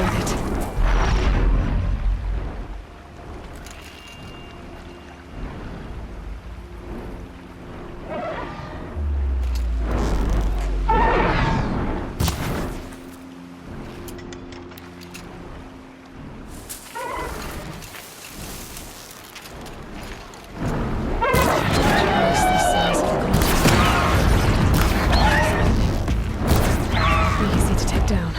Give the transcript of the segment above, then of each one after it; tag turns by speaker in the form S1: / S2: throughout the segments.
S1: worth it. Easy to take down.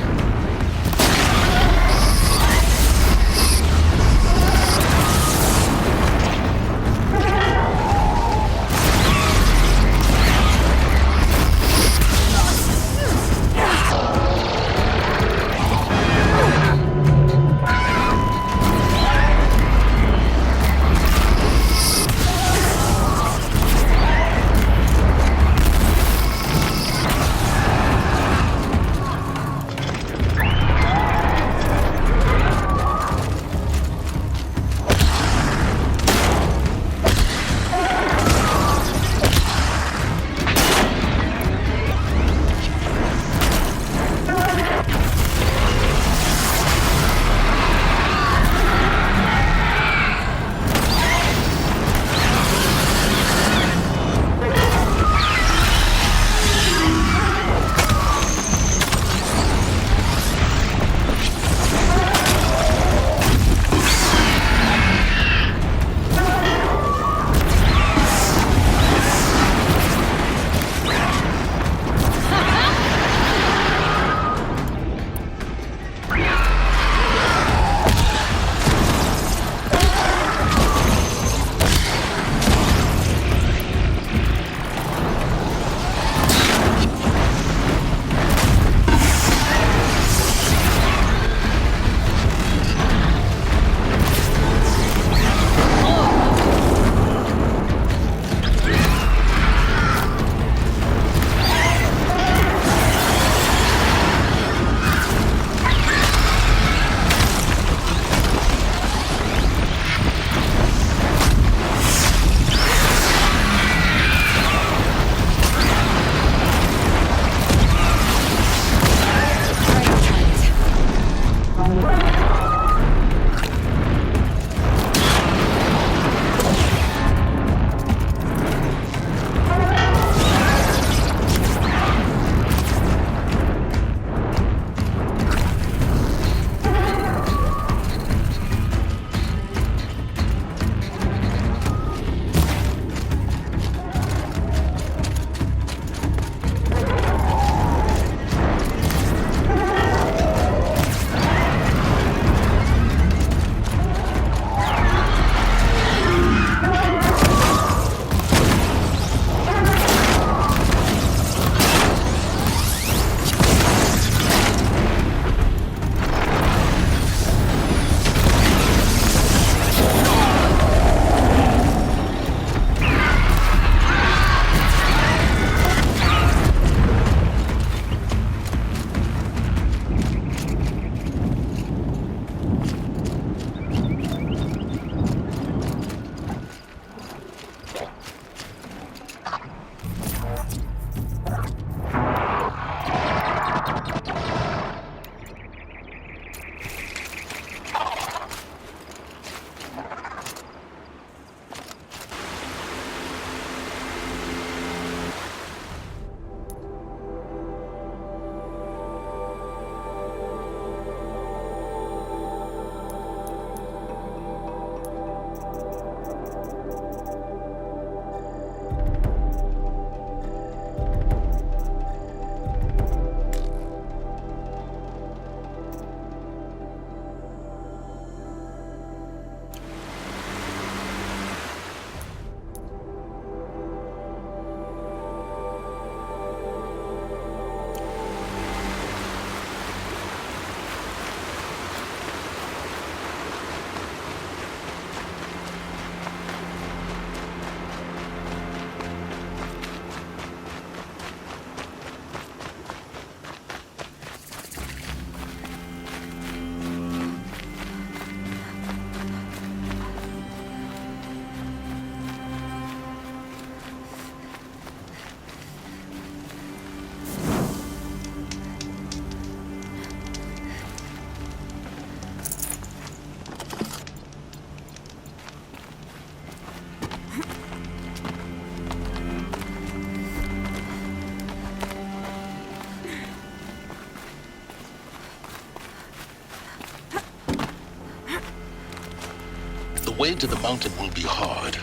S1: way to the mountain will be hard.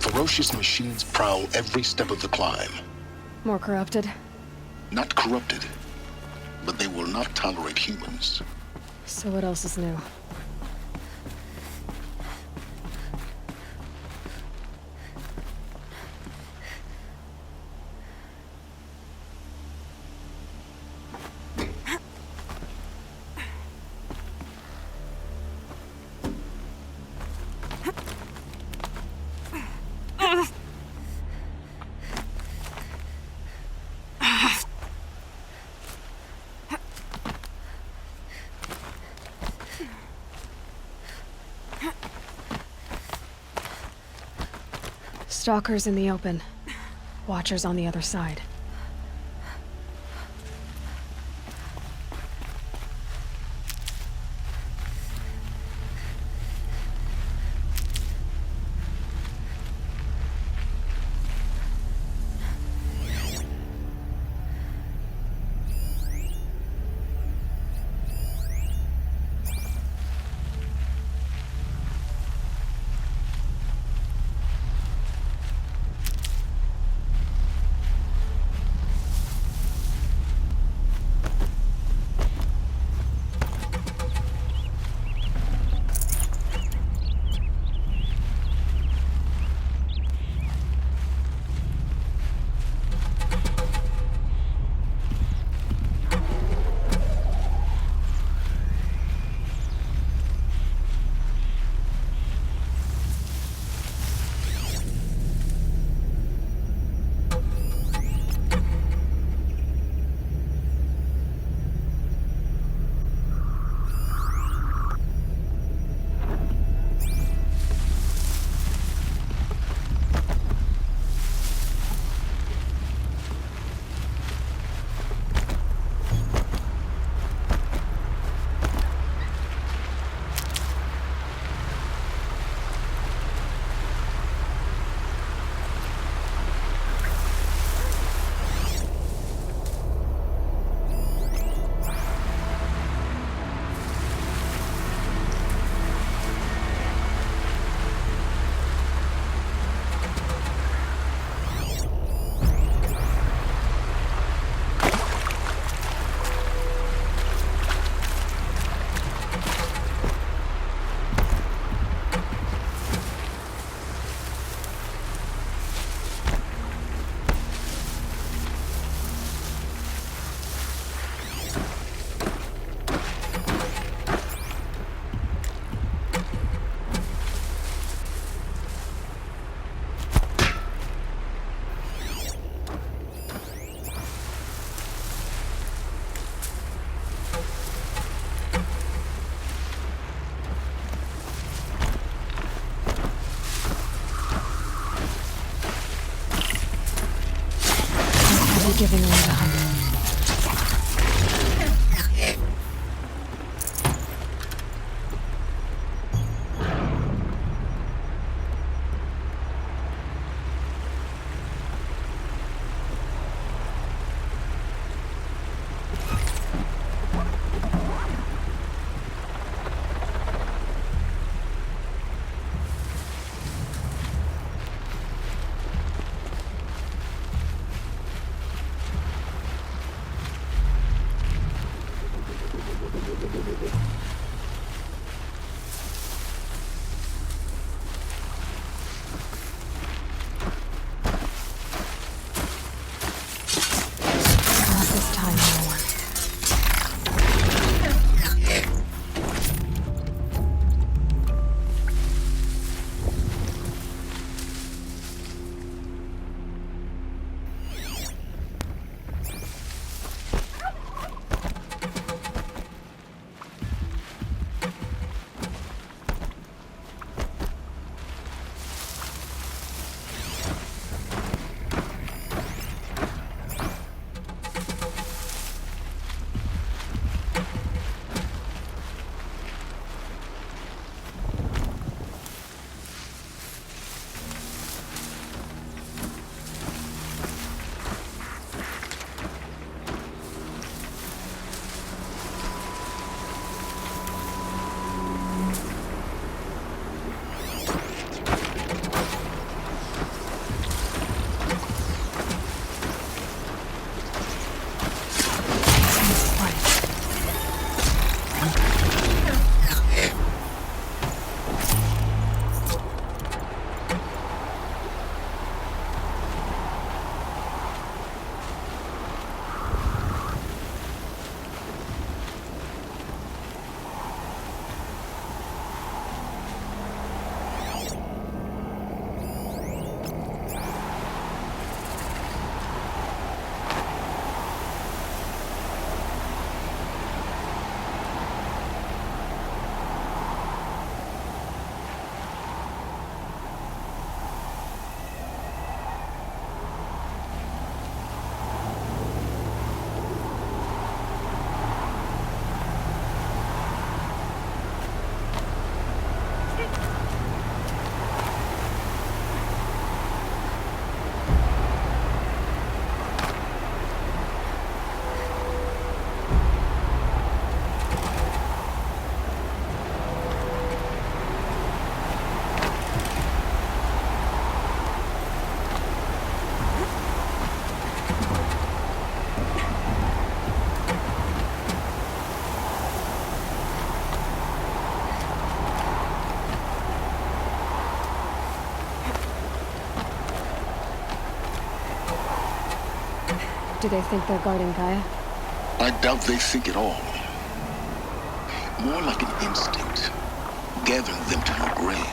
S1: Ferocious machines prowl every step of the climb.
S2: More corrupted?
S1: Not corrupted, but they will not tolerate humans.
S2: So what else is new? Stalkers in the open. Watchers on the other side. Giving away the hunt. Do they think they're guarding Gaia?
S1: I doubt they think at all. More like an instinct, gathering them to your grave.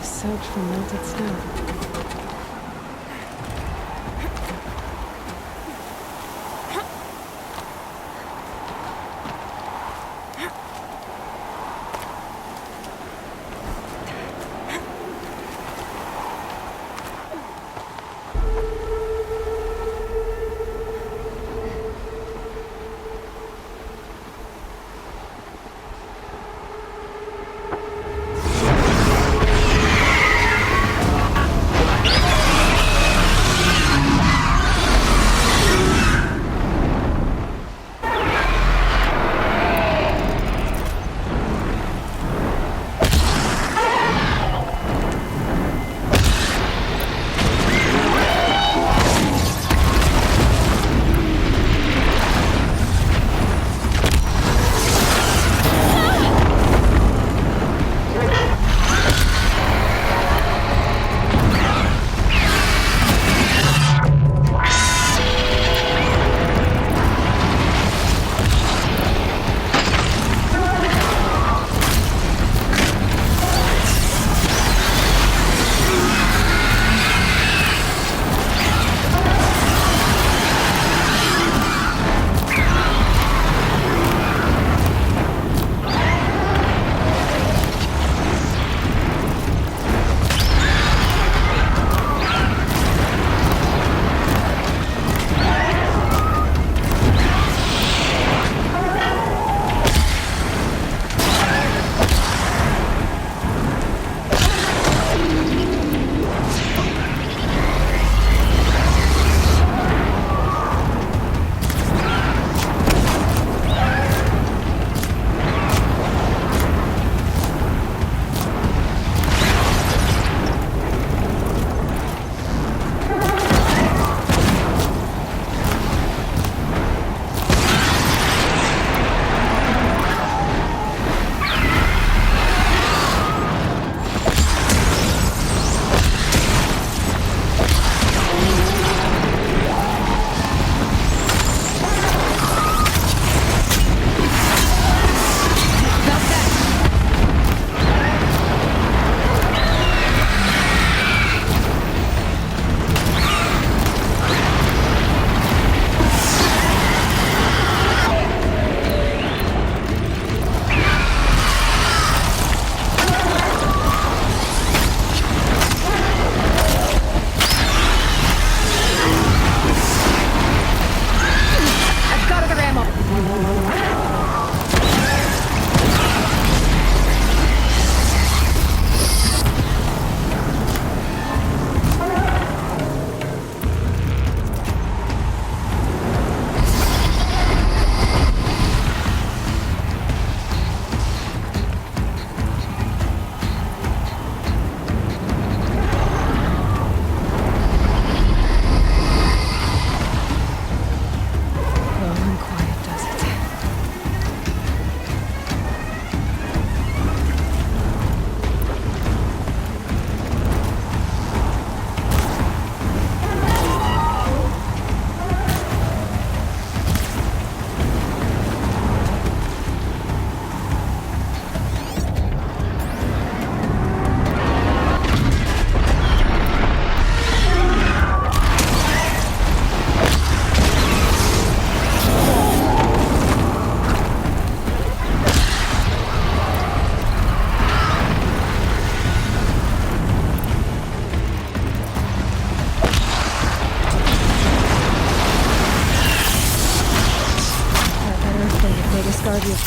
S2: Soaked from melted snow.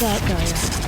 S2: That Gaia.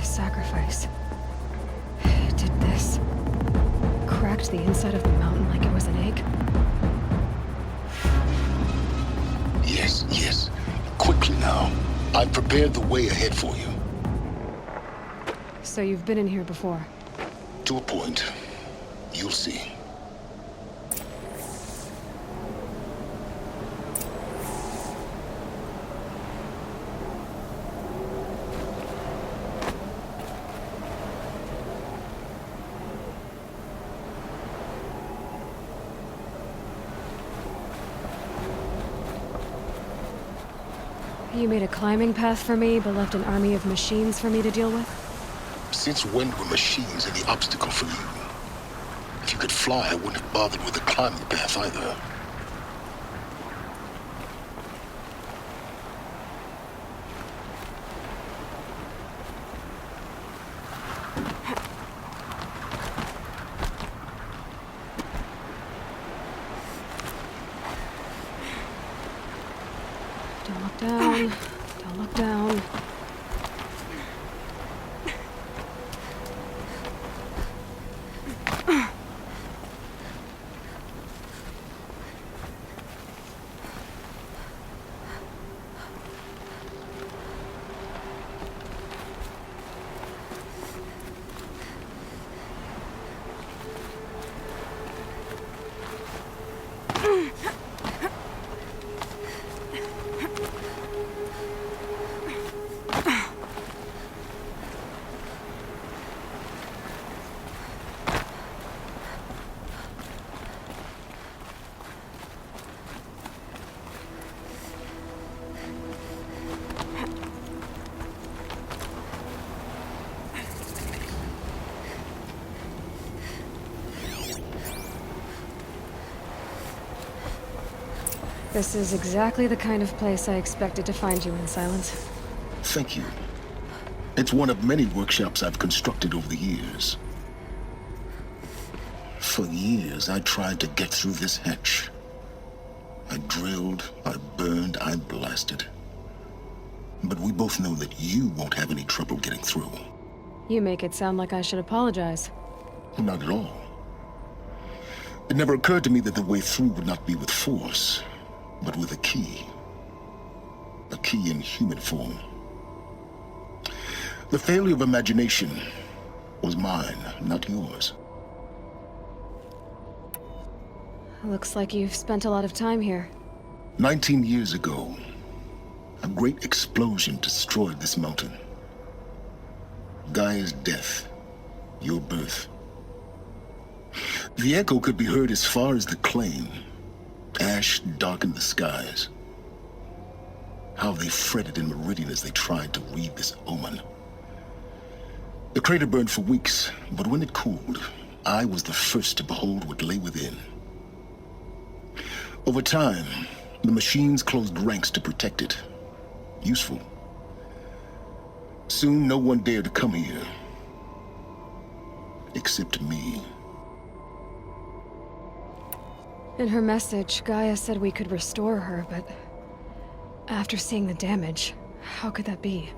S2: Sacrifice. It did this. Cracked the inside of the mountain like it was an egg.
S1: Yes, yes. Quickly now. I've prepared the way ahead for you.
S2: So you've been in here before?
S1: To a point. You'll see.
S2: You made a climbing path for me, but left an army of machines for me to deal with?
S1: Since when were machines any obstacle for you? If you could fly, I wouldn't have bothered with the climbing path either.
S2: Don't look down. Don't look down. This is exactly the kind of place I expected to find you in, Silence.
S1: Thank you. It's one of many workshops I've constructed over the years. For years, I tried to get through this hatch. I drilled, I burned, I blasted. But we both know that you won't have any trouble getting through.
S2: You make it sound like I should apologize.
S1: Not at all. It never occurred to me that the way through would not be with force, but with a key. A key in human form. The failure of imagination was mine, not yours.
S2: Looks like you've spent a lot of time here.
S1: 19 years ago, a great explosion destroyed this mountain. Gaia's death, your birth. The echo could be heard as far as the claim. Ash darkened the skies. How they fretted in Meridian as they tried to read this omen. The crater burned for weeks, but when it cooled, I was the first to behold what lay within. Over time, the machines closed ranks to protect it. Useful. Soon, no one dared to come here. Except me.
S2: In her message, Gaia said we could restore her, but after seeing the damage, how could that be?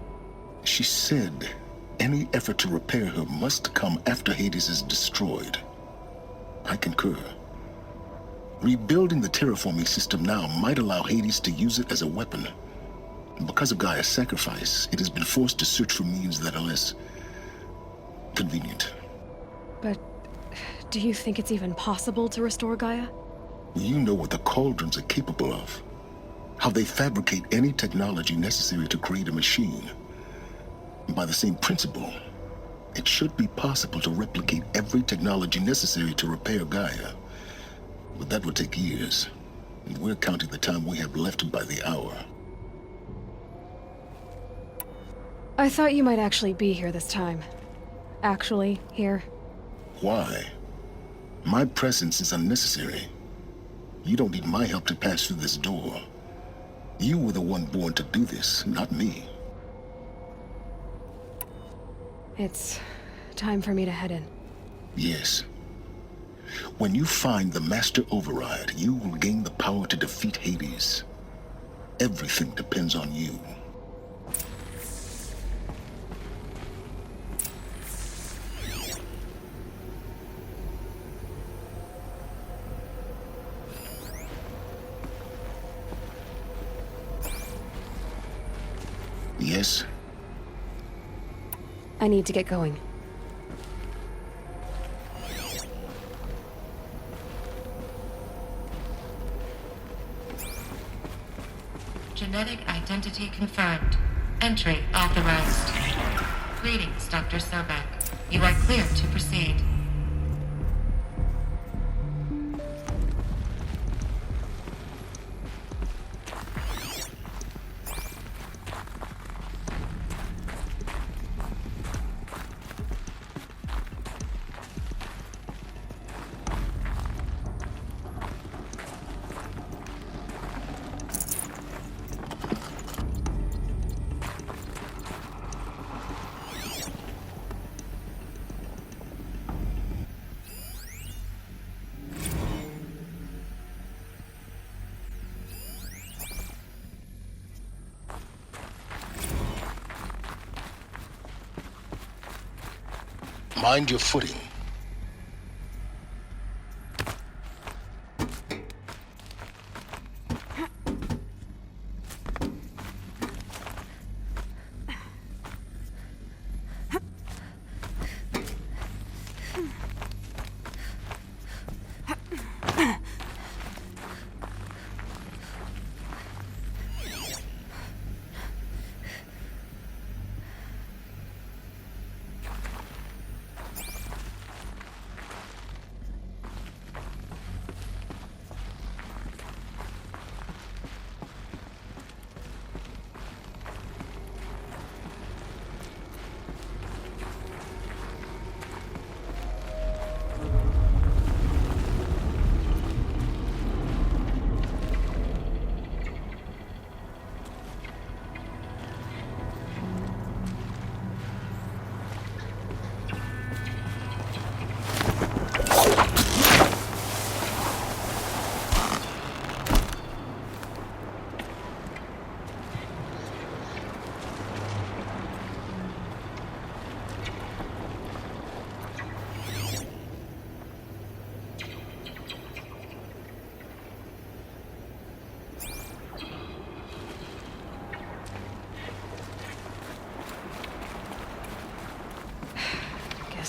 S1: She said any effort to repair her must come after Hades is destroyed. I concur. Rebuilding the terraforming system now might allow Hades to use it as a weapon. Because of Gaia's sacrifice, it has been forced to search for means that are less convenient.
S2: But do you think it's even possible to restore Gaia?
S1: You know what the Cauldrons are capable of. How they fabricate any technology necessary to create a machine. By the same principle, it should be possible to replicate every technology necessary to repair Gaia. But that would take years, and we're counting the time we have left by the hour.
S2: I thought you might actually be here this time. Actually, here.
S1: Why? My presence is unnecessary. You don't need my help to pass through this door. You were the one born to do this, not me.
S2: It's time for me to head in.
S1: Yes. When you find the Master Override, you will gain the power to defeat Hades. Everything depends on you. Yes?
S2: I need to get going.
S3: Genetic identity confirmed. Entry authorized. Greetings, Dr. Sobek. You are clear to proceed.
S1: Mind your footing.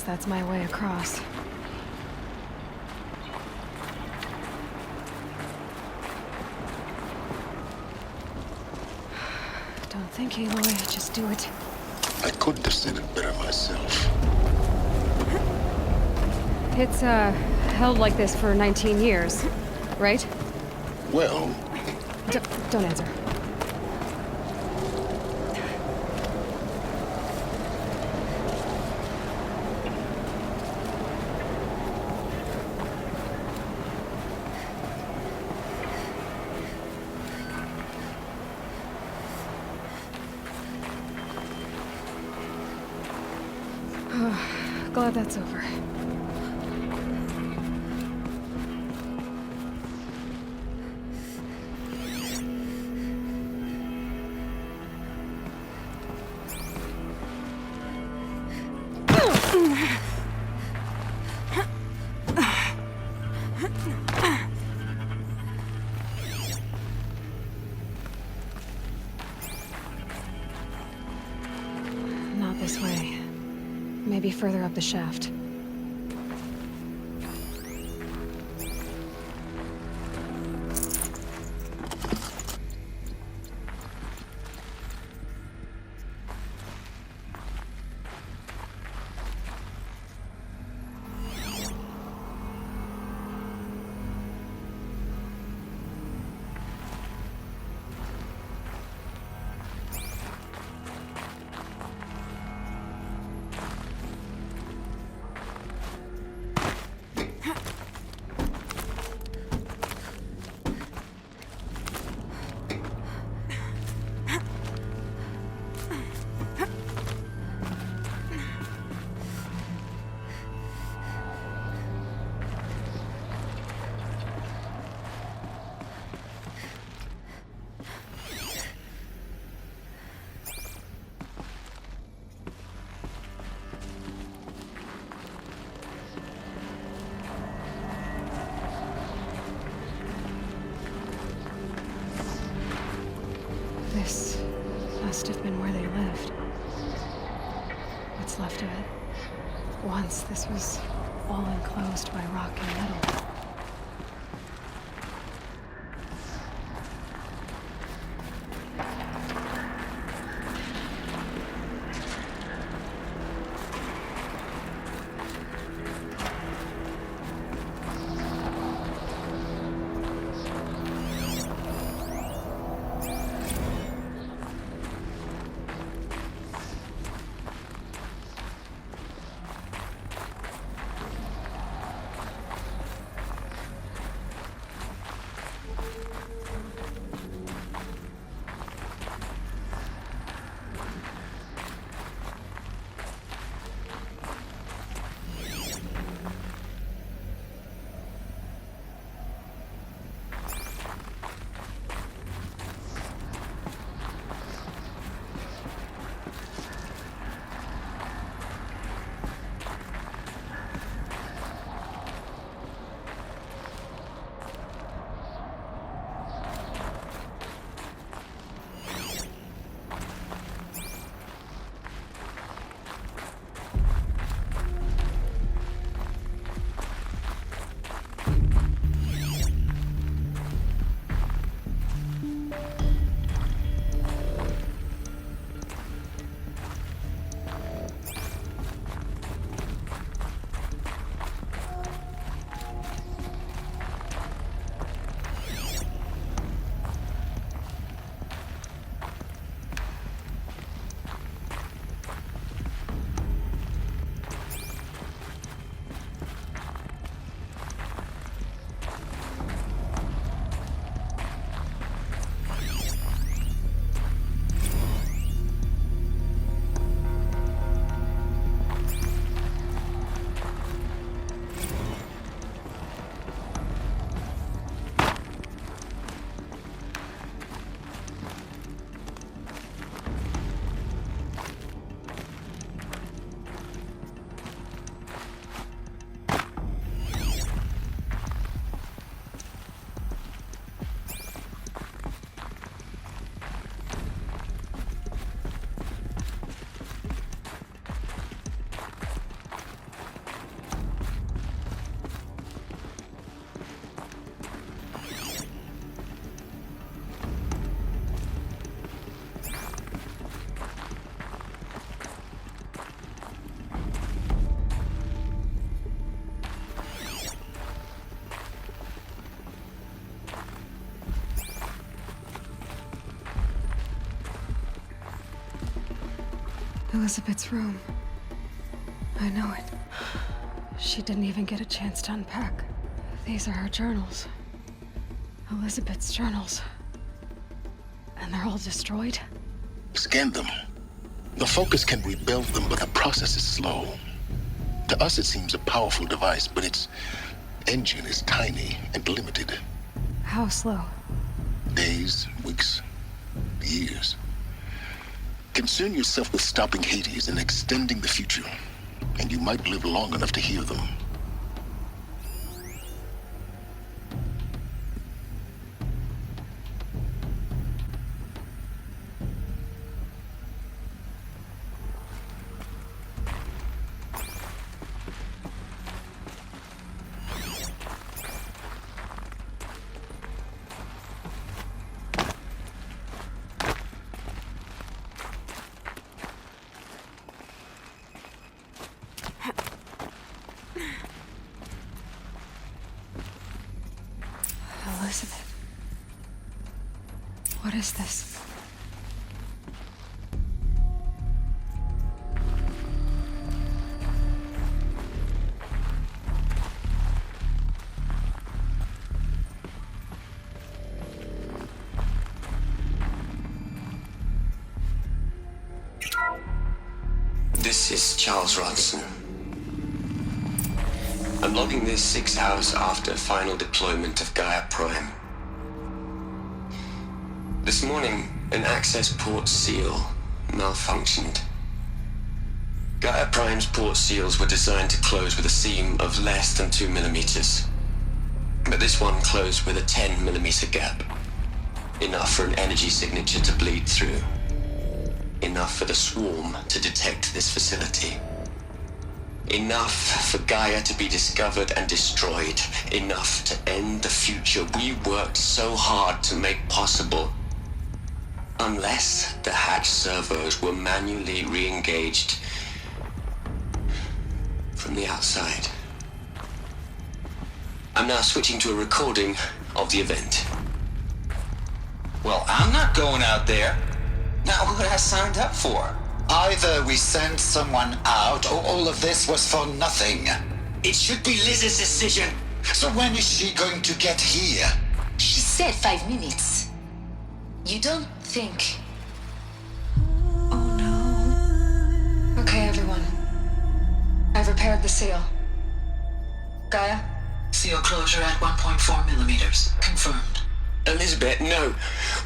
S2: That's my way across. Don't think, Aloy. Just do it.
S1: I couldn't have said it better myself.
S2: It's, held like this for 19 years, right?
S1: Well...
S2: Don't answer. Glad that's over. Not this way. Maybe further up the shaft. This must have been where they lived. What's left of it. Once this was all enclosed by rock and metal. Elizabeth's room. I know it. She didn't even get a chance to unpack. These are her journals. Elizabeth's journals. And they're all destroyed?
S1: Scan them. The Focus can rebuild them, but the process is slow. To us, it seems a powerful device, but its engine is tiny and limited.
S2: How slow?
S1: Days, weeks, years. Concern yourself with stopping Hades and extending the future, and you might live long enough to hear them.
S2: Elizabeth. What is this?
S4: This is Charles Ronson. I'm logging this 6 hours after final deployment of Gaia Prime. This morning, an access port seal malfunctioned. Gaia Prime's port seals were designed to close with a seam of less than 2 millimeters. But this one closed with a 10 millimeter gap. Enough for an energy signature to bleed through. Enough for the swarm to detect this facility. Enough for Gaia to be discovered and destroyed. Enough to end the future we worked so hard to make possible. Unless the hatch servos were manually re-engaged from the outside. I'm now switching to a recording of the event.
S5: Well, I'm not going out there. Not what I signed up for.
S6: Either we send someone out, or all of this was for nothing.
S5: It should be Liz's decision.
S6: So when is she going to get here?
S7: She said 5 minutes. You don't think...
S2: Oh no. Okay, everyone. I've repaired the seal. Gaia?
S8: Seal closure at 1.4 millimeters. Confirmed.
S4: Elizabeth, no.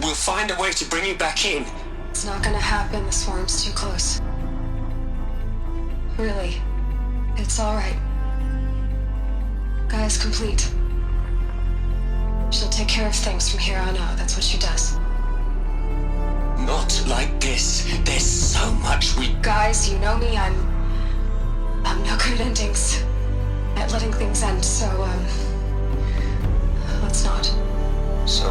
S4: We'll find a way to bring you back in.
S2: It's not gonna happen. The swarm's too close. Really. It's alright. Gaia's complete. She'll take care of things from here on out. That's what she does.
S4: Not like this. There's so much we...
S2: Guys, you know me. I'm no good at endings. At letting things end, so, let's not.
S5: So...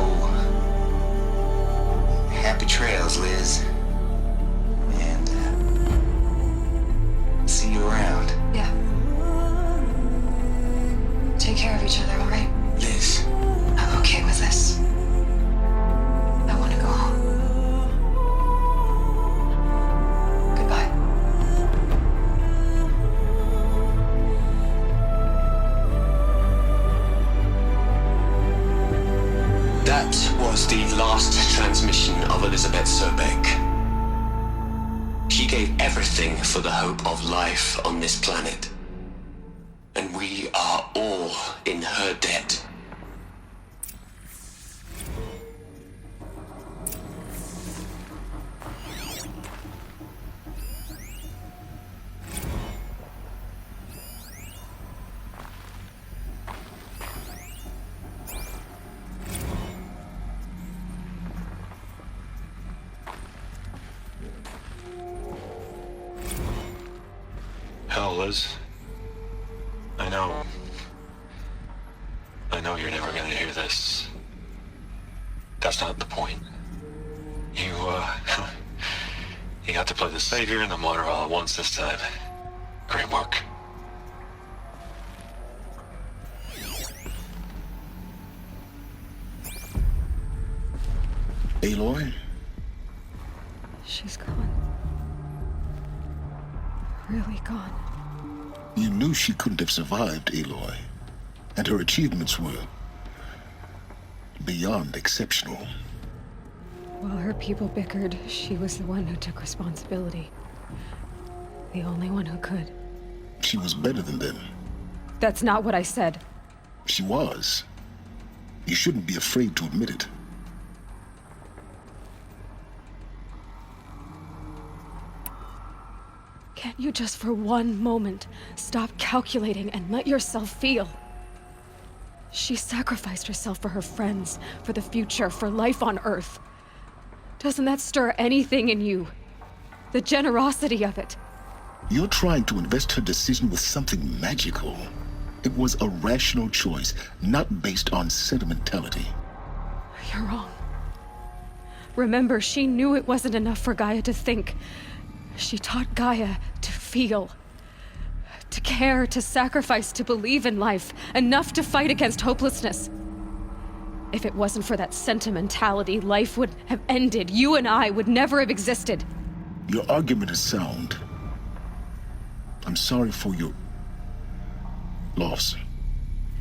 S5: happy trails, Liz. And, see you around.
S2: Yeah. Take care of each other, alright?
S4: Liz.
S2: I'm okay with this. I want to go home. Goodbye.
S4: That was the last transmission of Elizabeth Sobek. She gave everything for the hope of life on this planet. And we are all in her debt.
S9: Hell, Liz. I know you're never gonna hear this. That's not the point. You got to play the savior and the martyr all at once this time. Great work.
S1: Aloy?
S2: She's gone. Really gone.
S1: You knew she couldn't have survived, Aloy. And her achievements were beyond exceptional.
S2: While her people bickered, she was the one who took responsibility. The only one who could.
S1: She was better than them.
S2: That's not what I said.
S1: She was. You shouldn't be afraid to admit it.
S2: Can't you just for one moment stop calculating and let yourself feel? She sacrificed herself for her friends, for the future, for life on Earth. Doesn't that stir anything in you? The generosity of it.
S1: You're trying to invest her decision with something magical. It was a rational choice, not based on sentimentality.
S2: You're wrong. Remember, she knew it wasn't enough for Gaia to think. She taught Gaia to feel. To care, to sacrifice, to believe in life. Enough to fight against hopelessness. If it wasn't for that sentimentality, life would have ended. You and I would never have existed.
S1: Your argument is sound. I'm sorry for your loss.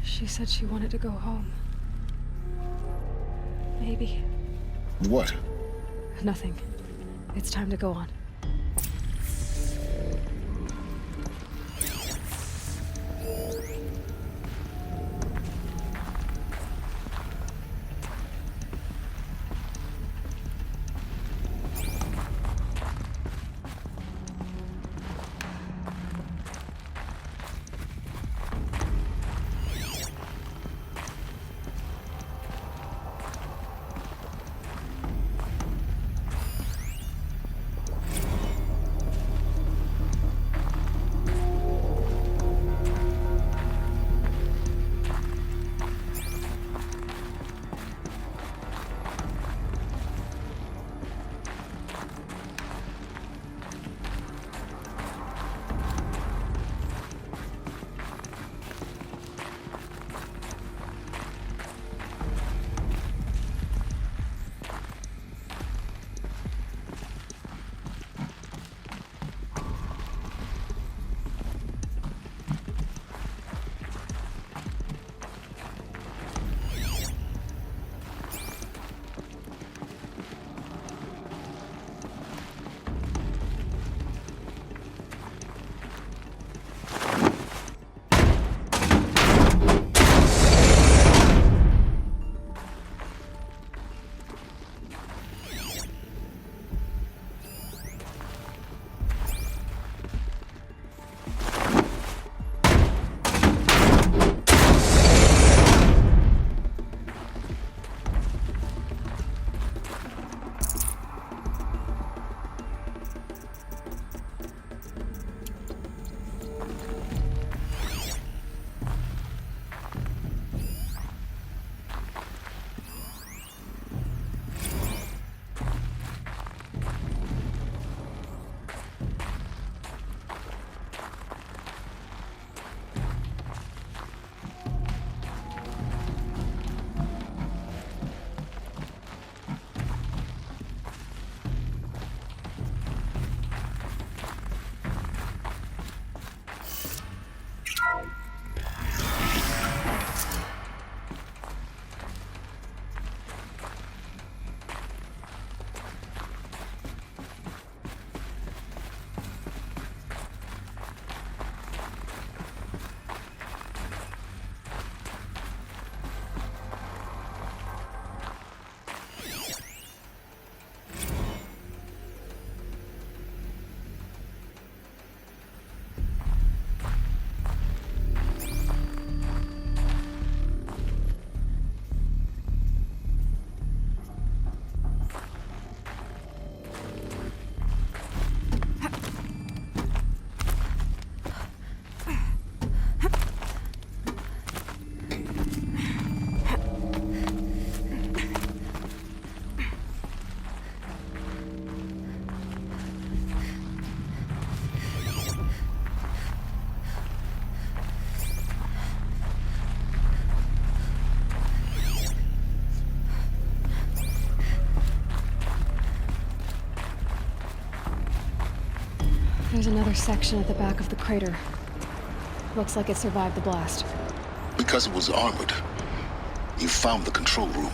S2: She said she wanted to go home. Maybe.
S1: What?
S2: Nothing. It's time to go on. There's another section at the back of the crater. Looks like it survived the blast.
S1: Because it was armored. You found the control room.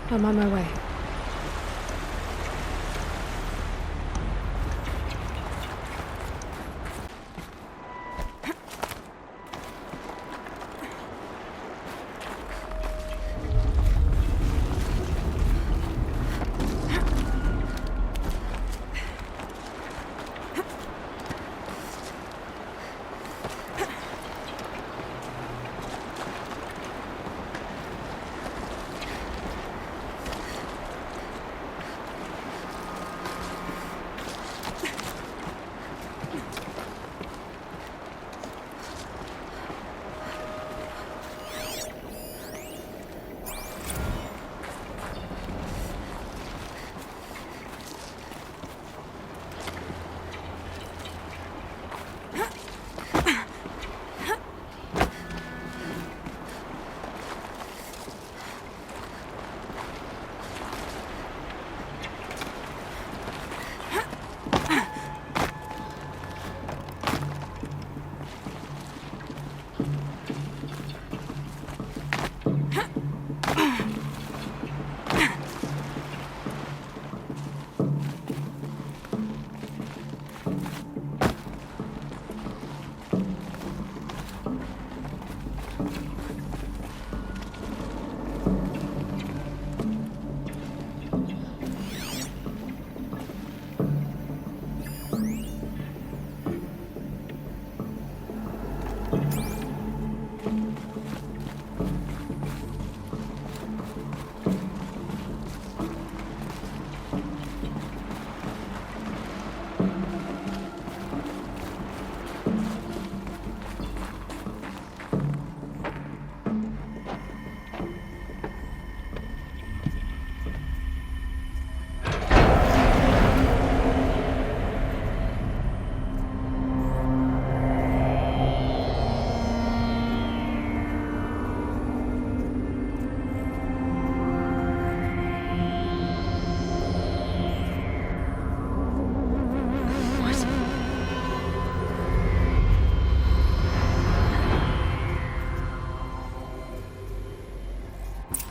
S2: I'm on my way.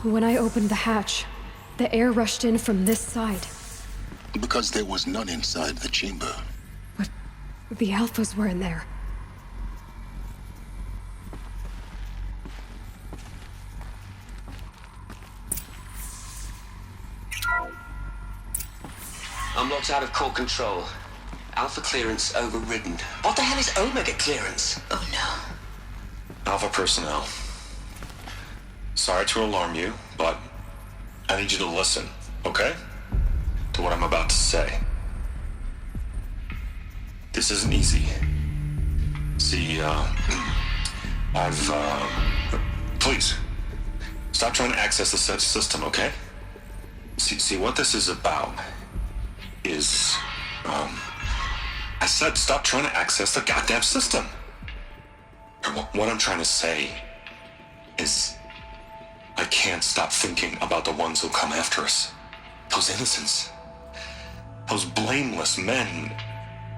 S2: When I opened the hatch, the air rushed in from this side.
S1: Because there was none inside the chamber.
S2: But the Alphas were in there.
S4: I'm locked out of core control. Alpha clearance overridden. What the hell is Omega clearance?
S7: Oh no.
S9: Alpha personnel. Sorry to alarm you, but I need you to listen, okay? To what I'm about to say. This isn't easy. See, please, stop trying to access the system, okay? See, what this is about is, I said stop trying to access the goddamn system. What I'm trying to say is I can't stop thinking about the ones who'll come after us. Those innocents. Those blameless men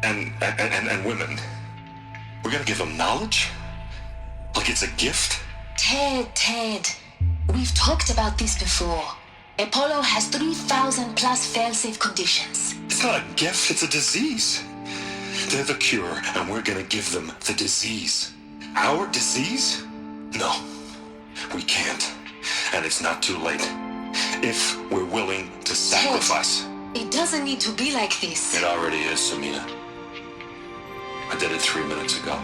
S9: and women. We're gonna give them knowledge? Like it's a gift?
S7: Ted. We've talked about this before. Apollo has 3,000 plus fail-safe conditions.
S9: It's not a gift, it's a disease. They're the cure, and we're gonna give them the disease. Our disease? No, we can't. And it's not too late. If we're willing to sacrifice.
S7: Ted, it doesn't need to be like this.
S9: It already is, Samina. I did it 3 minutes ago.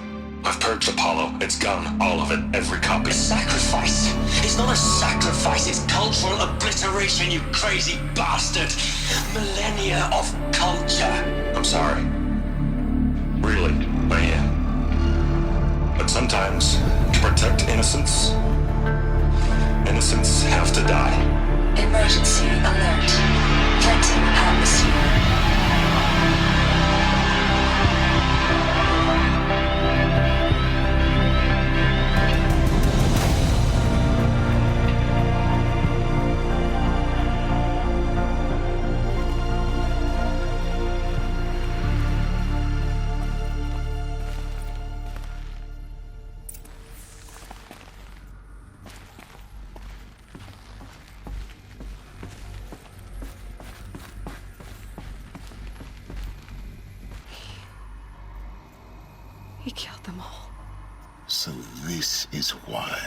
S9: I've purged Apollo. It's gone. All of it. Every copy.
S4: A sacrifice? It's not a sacrifice, it's cultural obliteration, you crazy bastard! Millennia of culture!
S9: I'm sorry. Really, I am. But sometimes, to protect innocence, innocents have to die.
S7: Emergency alert. Threatening atmosphere.
S2: He killed them all.
S1: So this is why.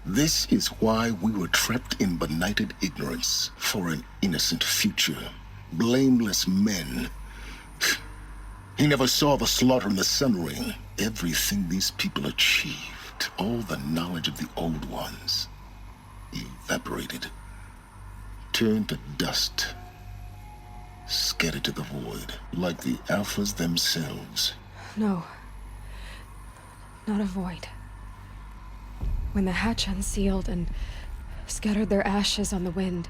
S1: This is why we were trapped in benighted ignorance for an innocent future. Blameless men. He never saw the slaughter in the Sun Ring. Everything these people achieved, all the knowledge of the old ones, evaporated, turned to dust, scattered to the void, like the Alphas themselves.
S2: No. Not a void. When the hatch unsealed and scattered their ashes on the wind,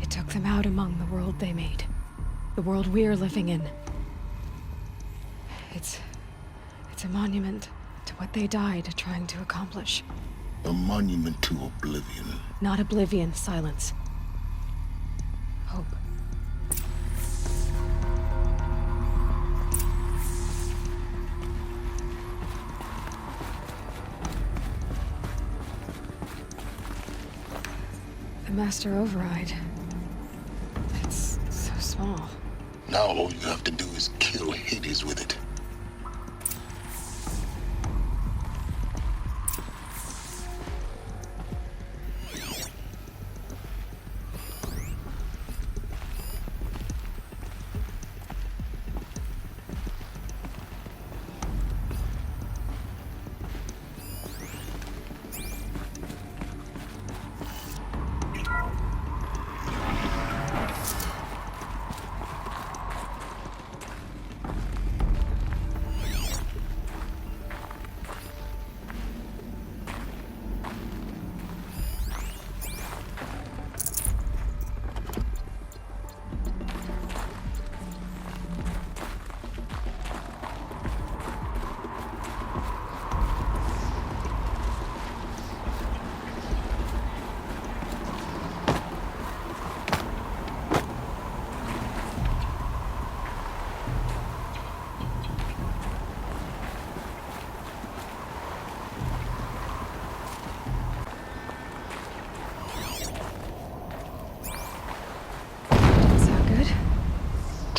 S2: it took them out among the world they made. The world we're living in. It's a monument to what they died trying to accomplish.
S1: A monument to oblivion.
S2: Not oblivion, silence. Hope. The Master Override. It's so small.
S1: Now all you have to do is kill Hades with it.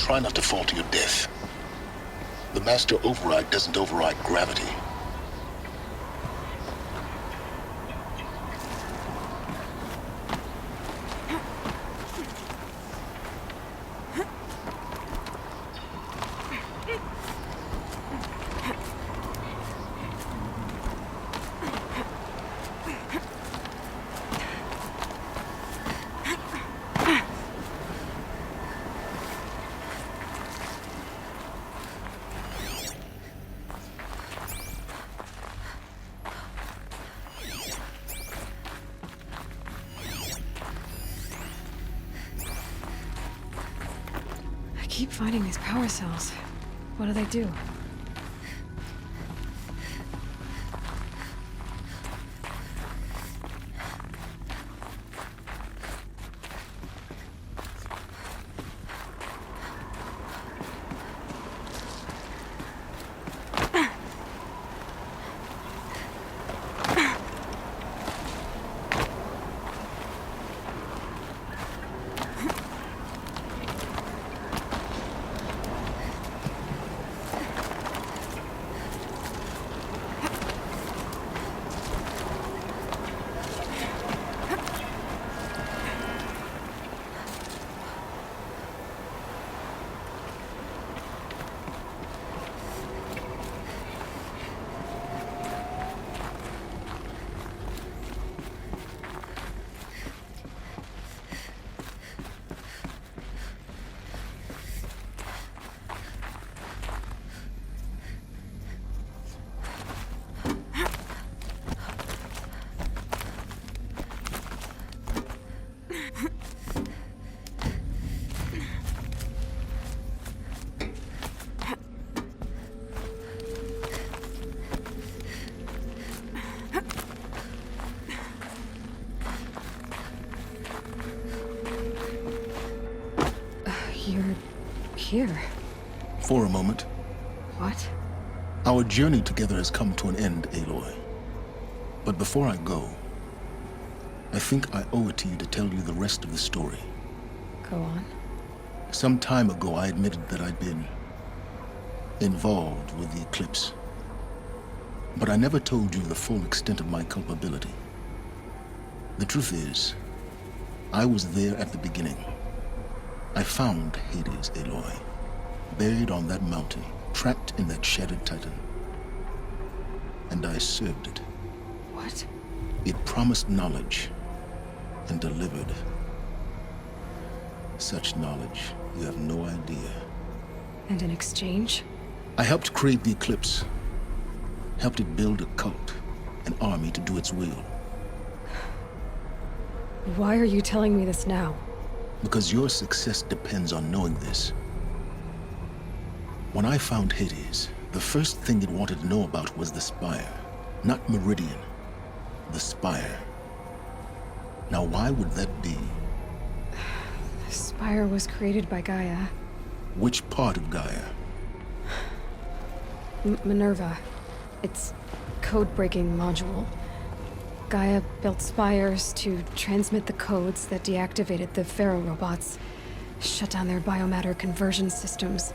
S1: try not to fall to your death. The master override doesn't override gravity.
S2: I keep finding these power cells. What do they do? You're here.
S1: For a moment.
S2: What?
S1: Our journey together has come to an end, Aloy. But before I go, I think I owe it to you to tell you the rest of the story.
S2: Go on.
S1: Some time ago, I admitted that I'd been involved with the eclipse. But I never told you the full extent of my culpability. The truth is, I was there at the beginning. I found Hades, Aloy, buried on that mountain, trapped in that shattered titan. And I served it.
S2: What?
S1: It promised knowledge and delivered. Such knowledge, you have no idea.
S2: And in exchange?
S1: I helped create the eclipse. Helped it build a cult, an army to do its will.
S2: Why are you telling me this now?
S1: Because your success depends on knowing this. When I found Hades, the first thing it wanted to know about was the Spire. Not Meridian. The Spire. Now why would that be?
S2: The Spire was created by Gaia.
S1: Which part of Gaia?
S2: Minerva. Its code-breaking module. Gaia built spires to transmit the codes that deactivated the Pharaoh robots, shut down their biomatter conversion systems.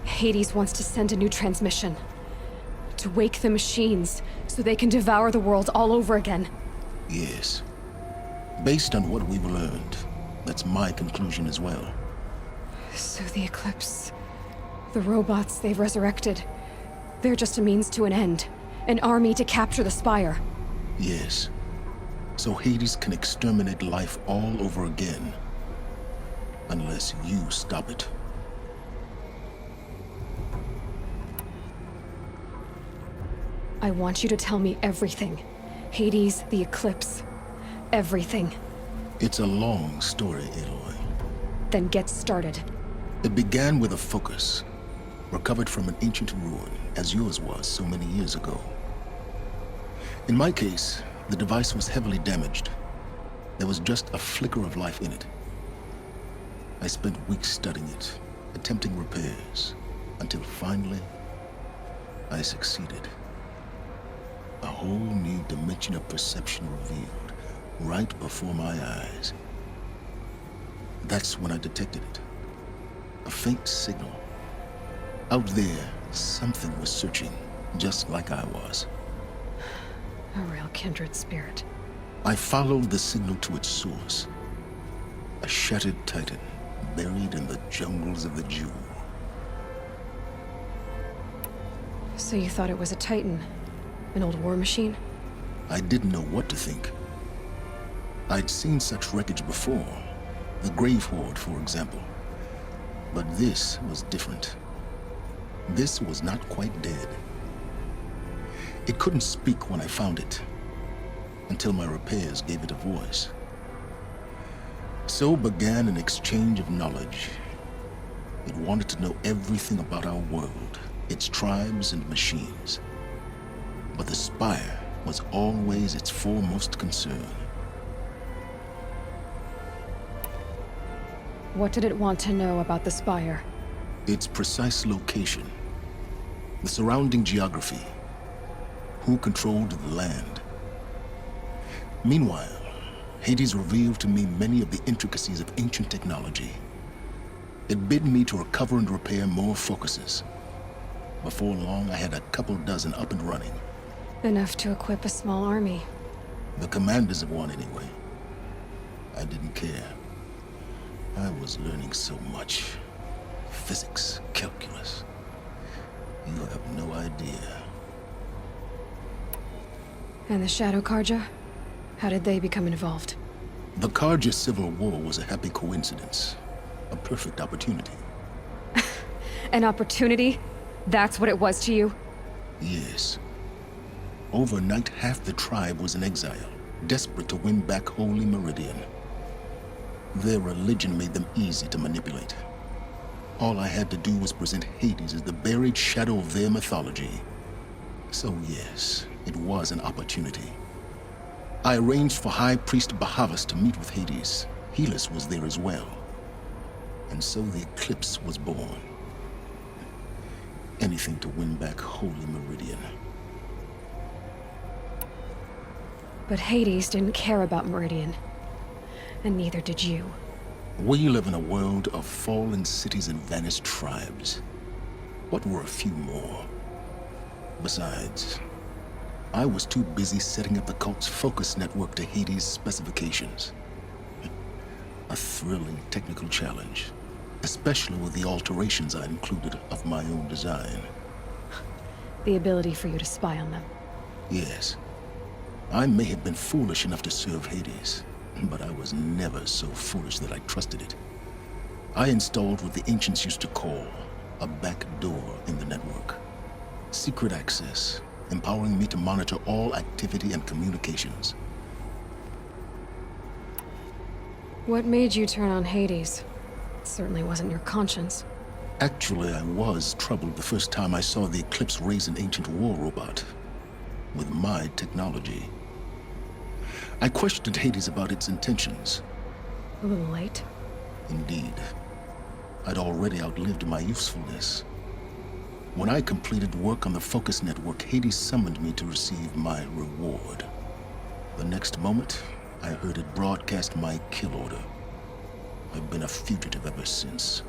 S2: Hades wants to send a new transmission. To wake the machines, so they can devour the world all over again.
S1: Yes. Based on what we've learned, that's my conclusion as well.
S2: So the Eclipse... the robots they've resurrected... they're just a means to an end. An army to capture the Spire.
S1: Yes. So Hades can exterminate life all over again. Unless you stop it.
S2: I want you to tell me everything. Hades, the Eclipse. Everything.
S1: It's a long story, Aloy.
S2: Then get started.
S1: It began with a focus. Recovered from an ancient ruin, as yours was so many years ago. In my case, the device was heavily damaged. There was just a flicker of life in it. I spent weeks studying it, attempting repairs, until finally, I succeeded. A whole new dimension of perception revealed, right before my eyes. That's when I detected it. A faint signal. Out there, something was searching, just like I was.
S2: A real kindred spirit.
S1: I followed the signal to its source. A shattered titan, buried in the jungles of the Jewel.
S2: So you thought it was a Titan? An old war machine?
S1: I didn't know what to think. I'd seen such wreckage before. The Grave Horde, for example. But this was different. This was not quite dead. It couldn't speak when I found it, until my repairs gave it a voice. So began an exchange of knowledge. It wanted to know everything about our world, its tribes and machines. But the Spire was always its foremost concern.
S2: What did it want to know about the Spire?
S1: Its precise location, the surrounding geography, who controlled the land. Meanwhile, Hades revealed to me many of the intricacies of ancient technology. It bid me to recover and repair more focuses. Before long, I had a couple dozen up and running.
S2: Enough to equip a small army.
S1: The commanders of one, anyway. I didn't care. I was learning so much. Physics, calculus. You have no idea.
S2: And the Shadow Karja? How did they become involved?
S1: The Karja Civil War was a happy coincidence. A perfect opportunity.
S2: An opportunity? That's what it was to you?
S1: Yes. Overnight, half the tribe was in exile, desperate to win back Holy Meridian. Their religion made them easy to manipulate. All I had to do was present Hades as the buried shadow of their mythology. So yes, it was an opportunity. I arranged for High Priest Bahavas to meet with Hades. Helis was there as well. And so the eclipse was born. Anything to win back Holy Meridian.
S2: But Hades didn't care about Meridian. And neither did you.
S1: We live in a world of fallen cities and vanished tribes. What were a few more? Besides, I was too busy setting up the cult's focus network to Hades' specifications. A thrilling technical challenge, especially with the alterations I included of my own design.
S2: The ability for you to spy on them.
S1: Yes. I may have been foolish enough to serve Hades, but I was never so foolish that I trusted it. I installed what the ancients used to call a back door in the network. Secret access, empowering me to monitor all activity and communications.
S2: What made you turn on Hades? It certainly wasn't your conscience.
S1: Actually, I was troubled the first time I saw the Eclipse raise an ancient war robot. With my technology. I questioned Hades about its intentions.
S2: A little late.
S1: Indeed. I'd already outlived my usefulness. When I completed work on the Focus Network, Hades summoned me to receive my reward. The next moment, I heard it broadcast my kill order. I've been a fugitive ever since.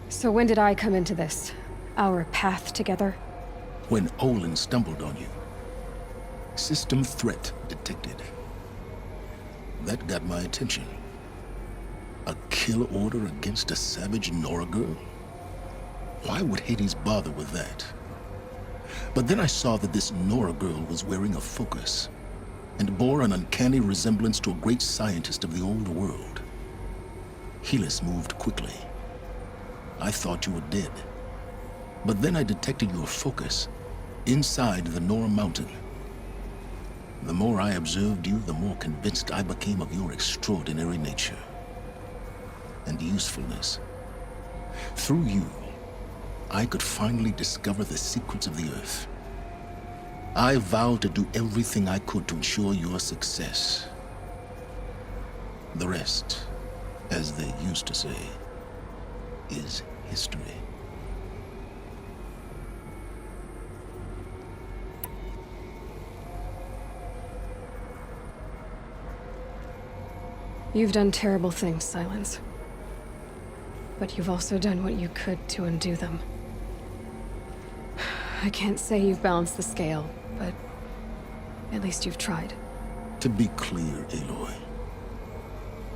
S2: So when did I come into this? Our path together?
S1: When Olin stumbled on you. System threat detected. That got my attention. A kill order against a savage Nora girl? Why would Hades bother with that? But then I saw that this Nora girl was wearing a focus, and bore an uncanny resemblance to a great scientist of the old world. Helis moved quickly. I thought you were dead. But then I detected your focus inside the Nora mountain. The more I observed you, the more convinced I became of your extraordinary nature and usefulness. Through you, I could finally discover the secrets of the Earth. I vowed to do everything I could to ensure your success. The rest, as they used to say, is history.
S2: You've done terrible things, Silence. But you've also done what you could to undo them. I can't say you've balanced the scale, but at least you've tried.
S1: To be clear, Aloy,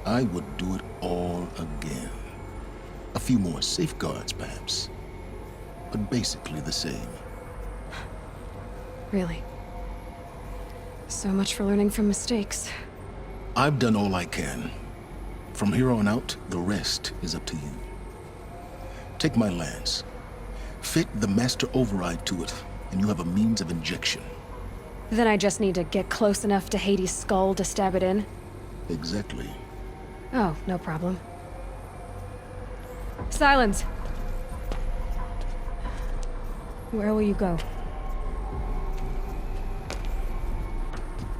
S1: I would do it all again. A few more safeguards, perhaps, but basically the same.
S2: Really. So much for learning from mistakes.
S1: I've done all I can. From here on out, the rest is up to you. Take my lance. Fit the master override to it, and you have a means of injection.
S2: Then I just need to get close enough to Hades' skull to stab it in?
S1: Exactly.
S2: Oh, no problem. Silence! Where will you go?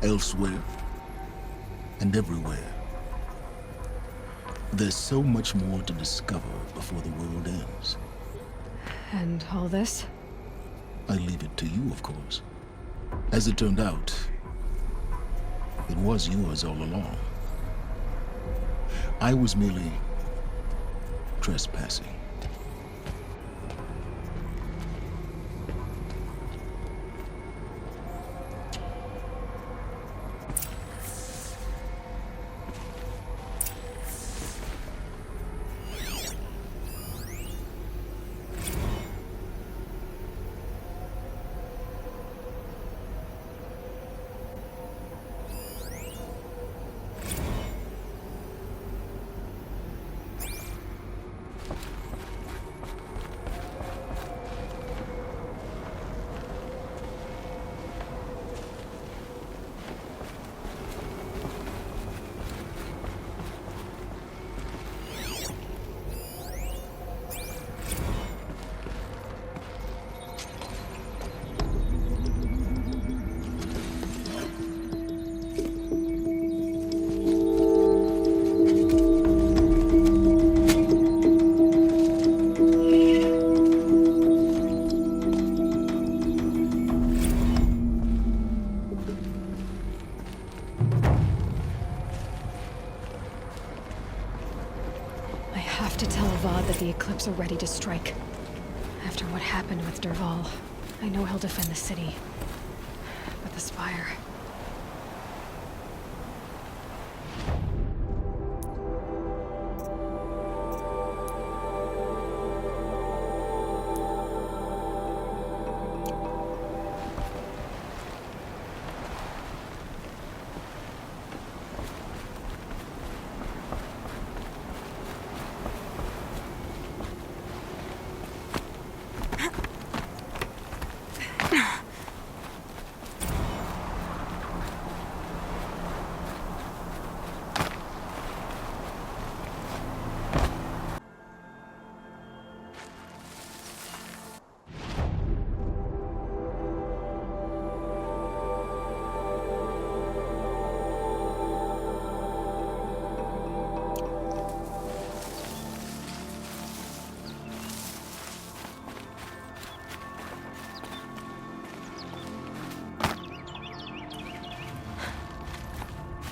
S1: Elsewhere and everywhere. There's so much more to discover before the world ends.
S2: And all this?
S1: I leave it to you, of course. As it turned out, it was yours all along. I was merely trespassing.
S2: The Eclipse are ready to strike. After what happened with Dervahl, I know he'll defend the city. But the Spire...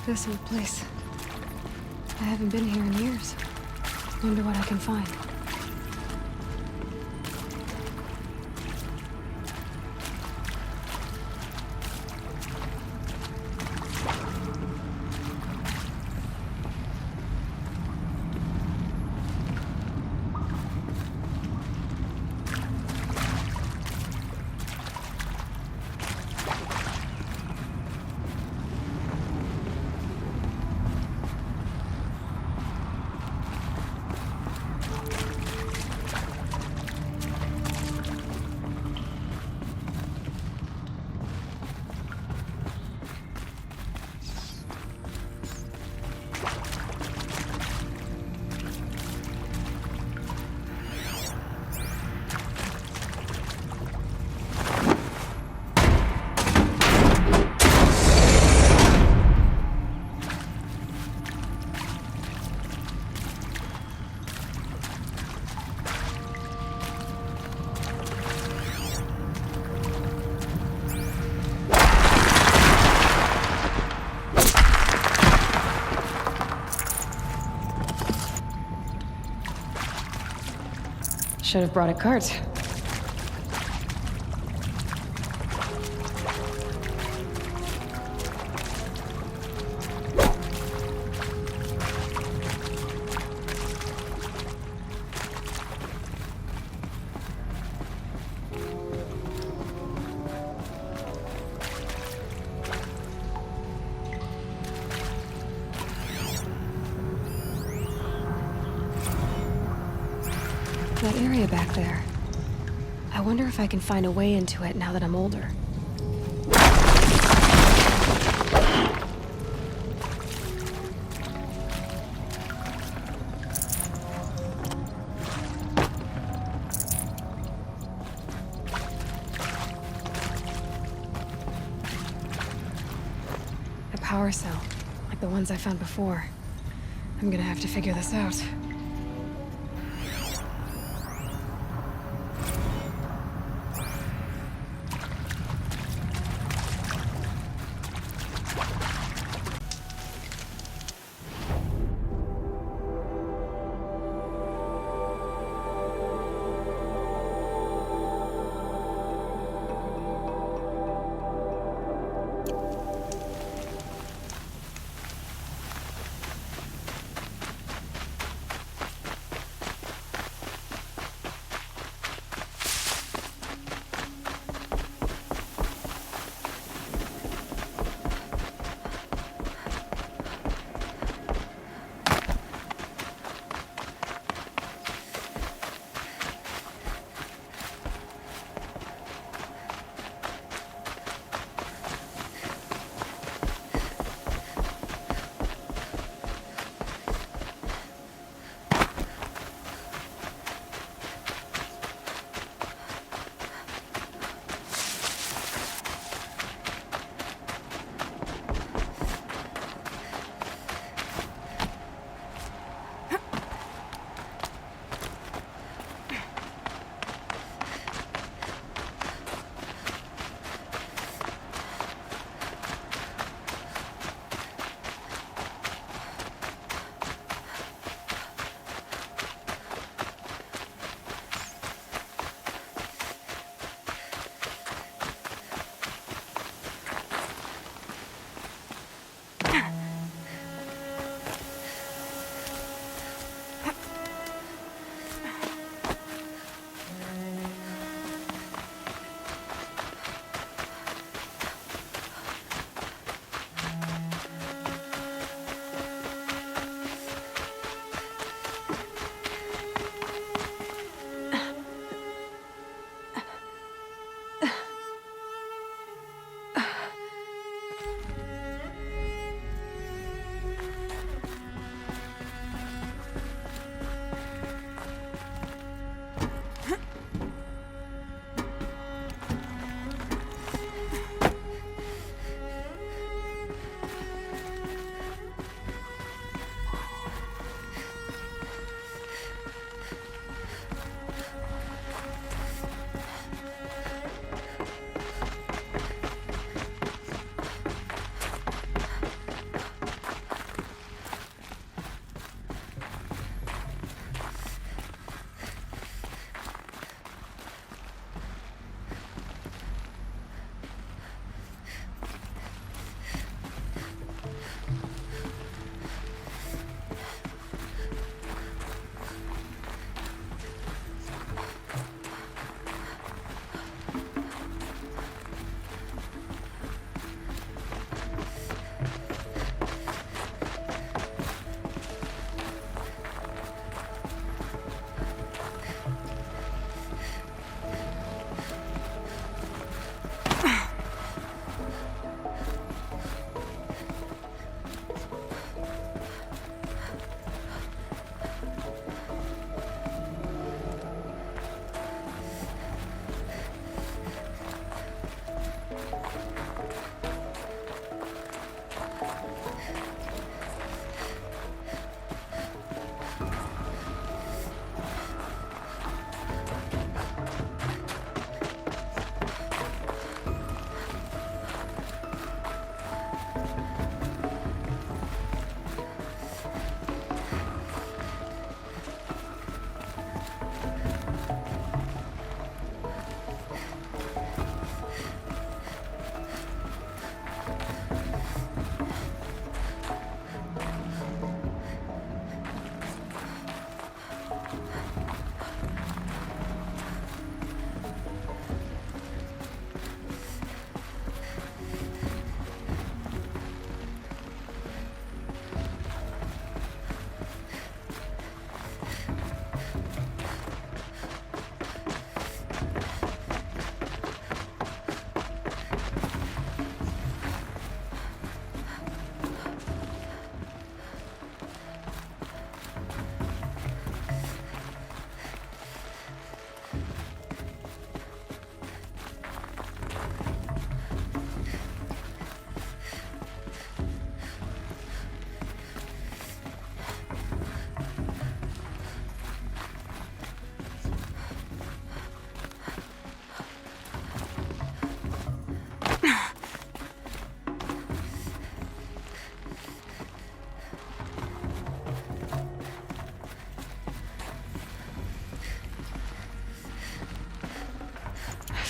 S2: This old place. I haven't been here in years. Wonder what I can find. Should have brought a cart. That area back there. I wonder if I can find a way into it now that I'm older. A power cell, like the ones I found before. I'm gonna have to figure this out.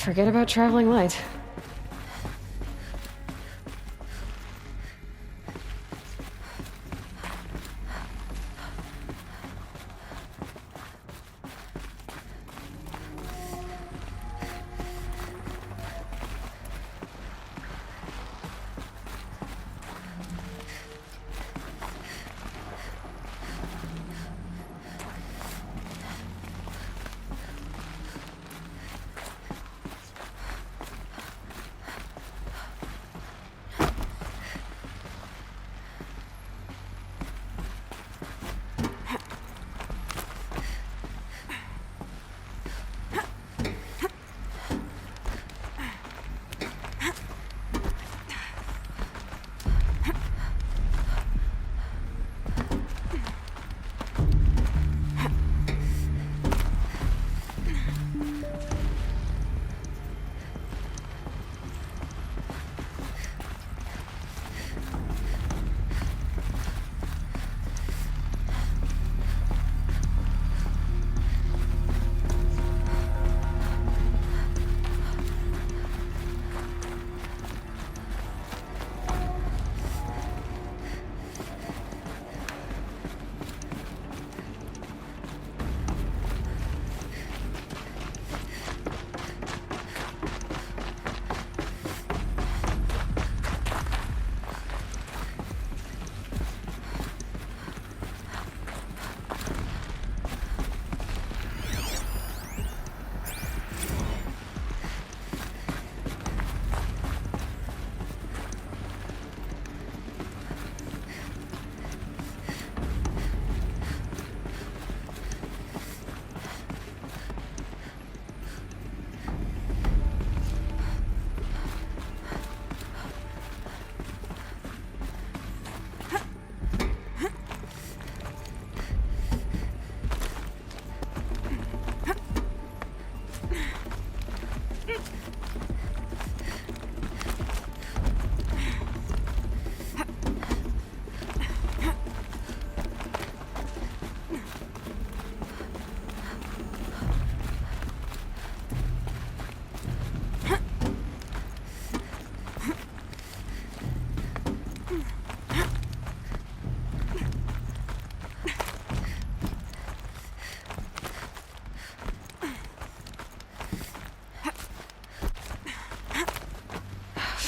S2: Forget about traveling light.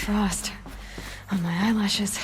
S2: Frost on my eyelashes.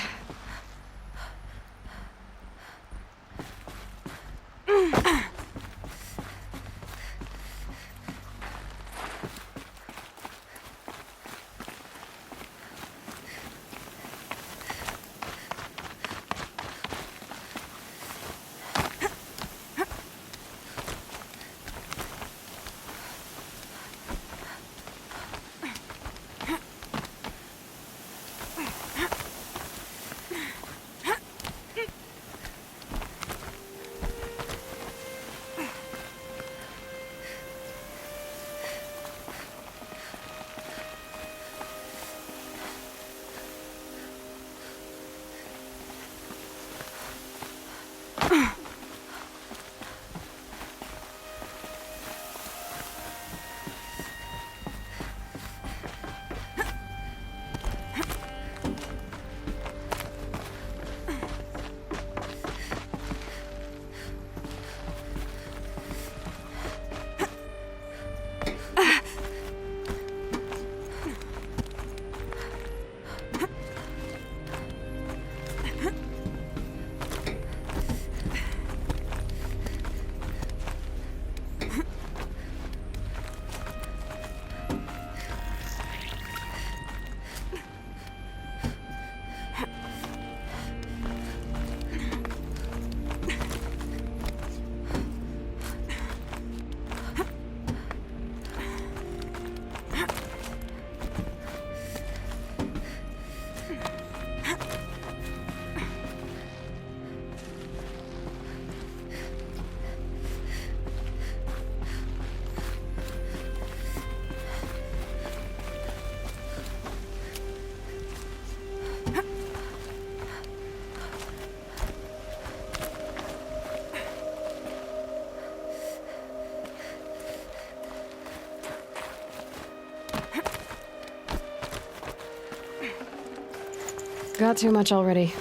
S2: Not too much already.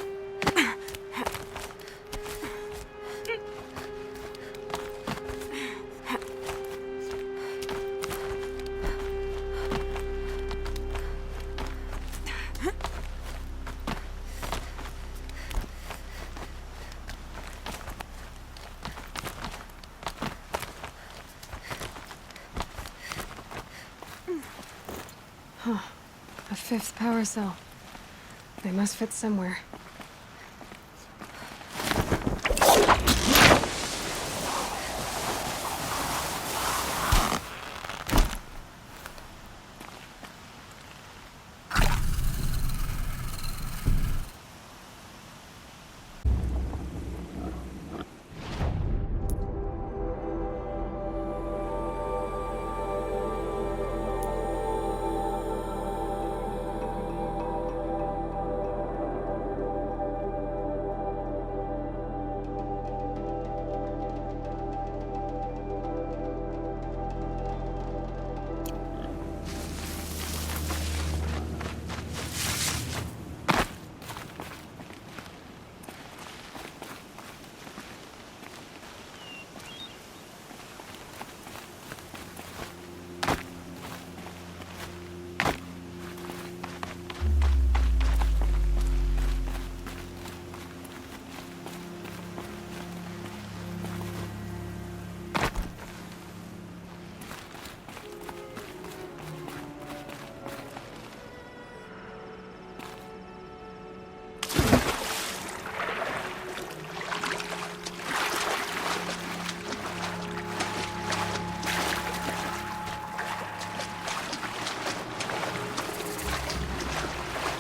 S2: A fifth power cell. They must fit somewhere.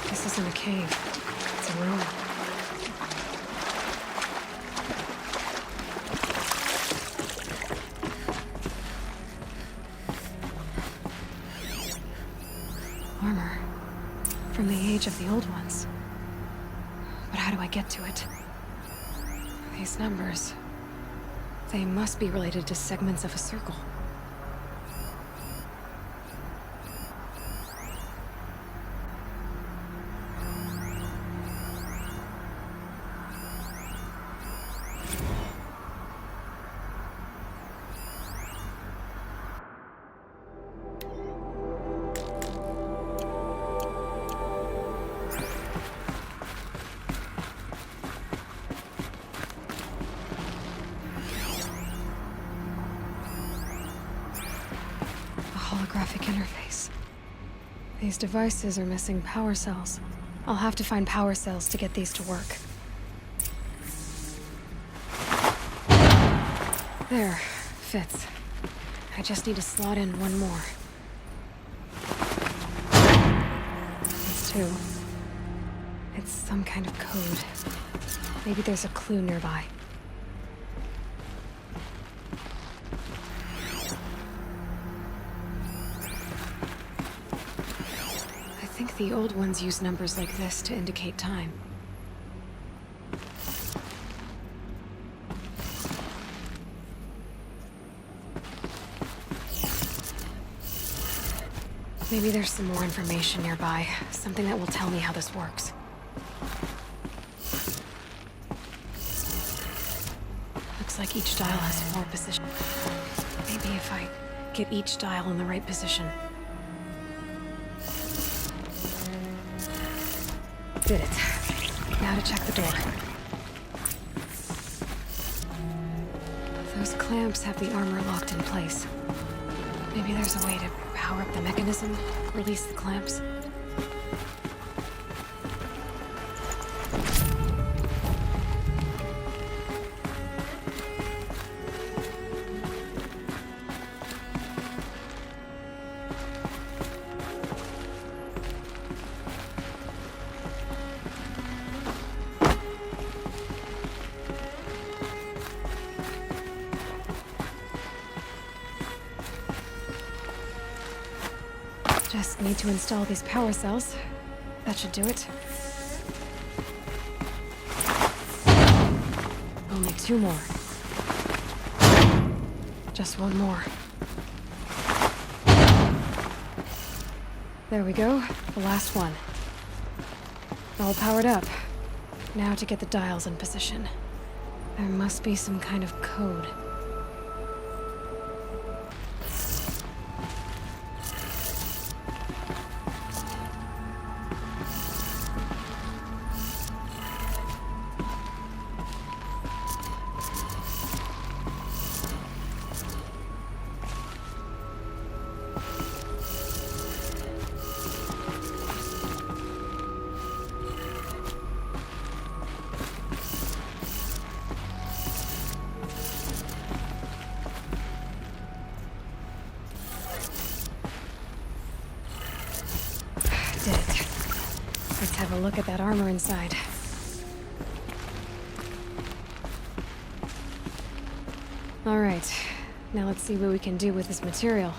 S2: This isn't a cave. It's a room. Armor. From the age of the old ones. But how do I get to it? These numbers... They must be related to segments of a circle. Holographic interface. These devices are missing power cells. I'll have to find power cells to get these to work. There, fits. I just need to slot in one more. It's two. It's some kind of code. Maybe there's a clue nearby. I think the old ones use numbers like this to indicate time. Maybe there's some more information nearby, something that will tell me how this works. Looks like each dial has 4 positions. Maybe if I get each dial in the right position. Did it. Now to check the door. Those clamps have the armor locked in place. Maybe there's a way to power up the mechanism, release the clamps. Just need to install these power cells. That should do it. Only 2 more. Just 1 more. There we go. The last one. All powered up. Now to get the dials in position. There must be some kind of code. Did it. Let's have a look at that armor inside. All right. Now let's see what we can do with this material.